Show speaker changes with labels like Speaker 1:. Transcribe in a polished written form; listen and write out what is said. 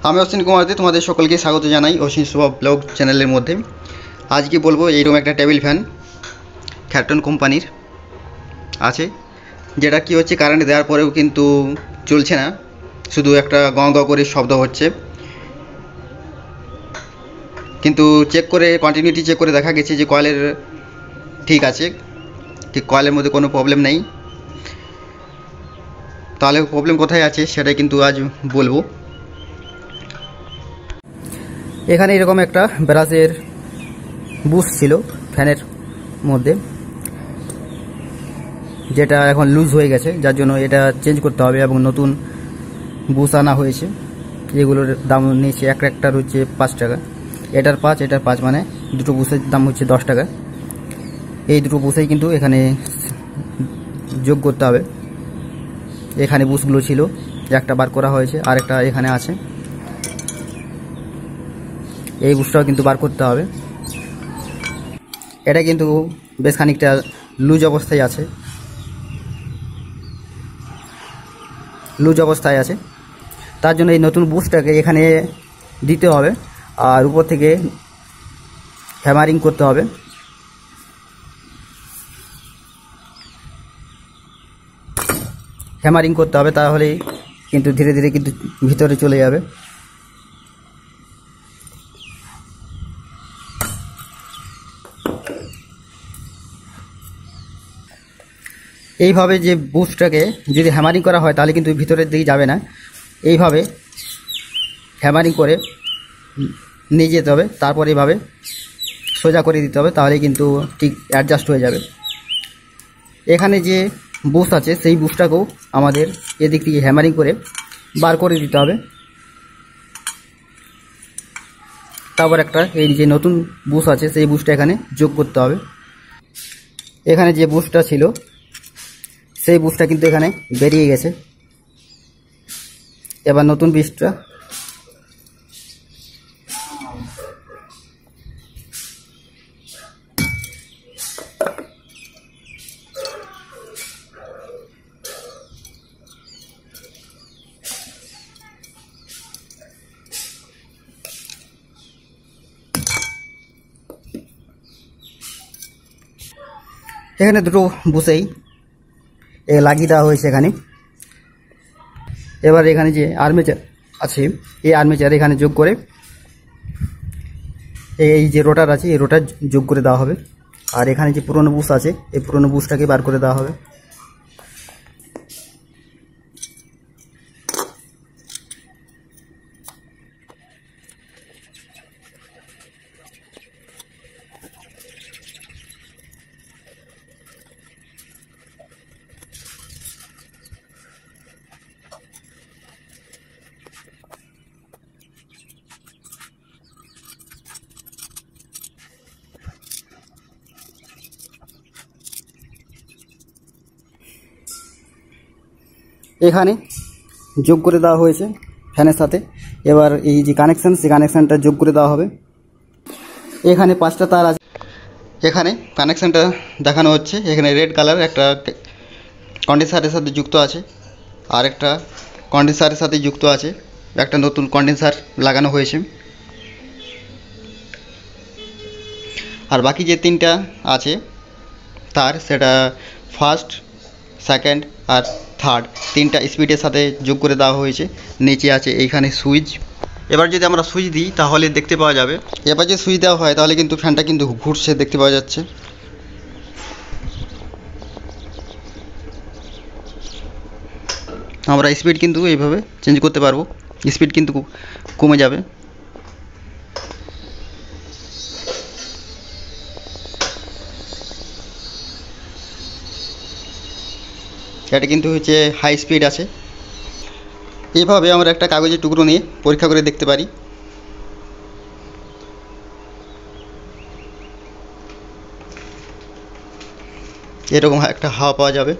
Speaker 1: আমি অশ্বিন কুমার দে, তোমাদের সকলকে স্বাগত জানাই অশ্বিন শুভ ব্লগ চ্যানেলের মধ্যে। আজকে বলবো এইরকম একটা টেবিল ফ্যান খ্যাটন কোম্পানির আছে, যেটা কি হচ্ছে কারেন্ট দেওয়ার পরেও কিন্তু চলছে না, শুধু একটা গঁ গঁ করে শব্দ হচ্ছে। কিন্তু চেক করে কন্টিনিউটি চেক করে দেখা গেছে যে কয়েলের ঠিক আছে, ঠিক কয়েলের মধ্যে কোনো প্রবলেম নেই। তাহলে প্রবলেম কোথায় আছে সেটাই কিন্তু আজ বলবো। এখানে এরকম একটা ব্রাশের বুশ ছিল ফ্যানের মধ্যে, যেটা এখন লুজ হয়ে গেছে, যার জন্য এটা চেঞ্জ করতে হবে এবং নতুন বুশ আনা হয়েছে। এগুলোর দাম নিয়েছে একটার হচ্ছে 5 টাকা, এটার 5 এটার 5, মানে দুটো বুশের দাম হচ্ছে 10 টাকা। এই দুটো বুশেই কিন্তু এখানে যোগ করতে হবে। এখানে বুশগুলো ছিল, একটা বার করা হয়েছে, আর একটা এখানে আছে। এই বুশটাও কিন্তু বার করতে হবে। এটা কিন্তু বেশ খানিকটা লুজ অবস্থায় আছে, তার জন্য এই নতুন বুশটাকে এখানে দিতে হবে, আর উপর থেকে হ্যামারিং করতে হবে। তাহলে কিন্তু ধীরে ধীরে কিন্তু ভিতরে চলে যাবে। এইভাবে যে বুশটাকে যদি হ্যামারিং করা হয় তাহলে কিন্তু ভিতরের দিকে যাবে না। এইভাবে হ্যামারিং করে নিয়ে যেতে হবে, তারপর এইভাবে সোজা করে দিতে হবে, তাহলে কিন্তু ঠিক অ্যাডজাস্ট হয়ে যাবে। এখানে যে বুশ আছে সেই বুশটাকেও আমাদের এদিক থেকে হ্যামারিং করে বার করে দিতে হবে। তারপর একটা এই যে নতুন বুশ আছে সেই বুশটা এখানে যোগ করতে হবে। এখানে যে বুশটা ছিল সেই বুশটা কিন্তু এখানে বেরিয়ে গেছে। এবার নতুন বুশটা এখানে দুটো বুশেই লাগিয়ে দেওয়া হয়েছে এখানে। এবার এখানে যে আর্মেচার আছে এই আর্মেচার এখানে যোগ করে এই যে রোটার আছে এই রোটার যোগ করে দেওয়া হবে, আর এখানে যে পুরনো বুশ আছে এই পুরনো বুশটাকে বার করে দেওয়া হবে। এখানে যোগ করে দেওয়া হয়েছে ফ্যানের সাথে। এবার এই যে কানেকশান সেই কানেকশানটা যোগ করে দেওয়া হবে। এখানে 5টা তার আছে, এখানে কানেকশানটা দেখানো হচ্ছে। এখানে রেড কালার একটা কন্ডেন্সারের সাথে যুক্ত আছে, আর একটা কন্ডেন্সারের সাথে যুক্ত আছে, একটা নতুন কন্ডেন্সার লাগানো হয়েছে। আর বাকি যে 3টা আছে তার, সেটা ফার্স্ট, সেকেন্ড আর থার্ড 3টা স্পিডের সাথে যোগ করে দেওয়া হয়েছে। নিচে আছে এইখানে সুইচ। এবার যদি আমরা সুইচ দিই তাহলে দেখতে পাওয়া যাবে, এবার যদি সুইচ দেওয়া হয় তাহলে কিন্তু ফ্যানটা কিন্তু ঘুরছে, দেখতে পাওয়া যাচ্ছে। আমরা স্পিড কিন্তু এইভাবে চেঞ্জ করতে পারবো, স্পিড কিন্তু কমে যাবে। এটা কিন্তু হচ্ছে হাই স্পিড আছে। এইভাবে আমরা একটা কাগজের টুকরো নিয়ে পরীক্ষা করে দেখতে পারি। এরকম একটা হাওয়া পাওয়া যাবে।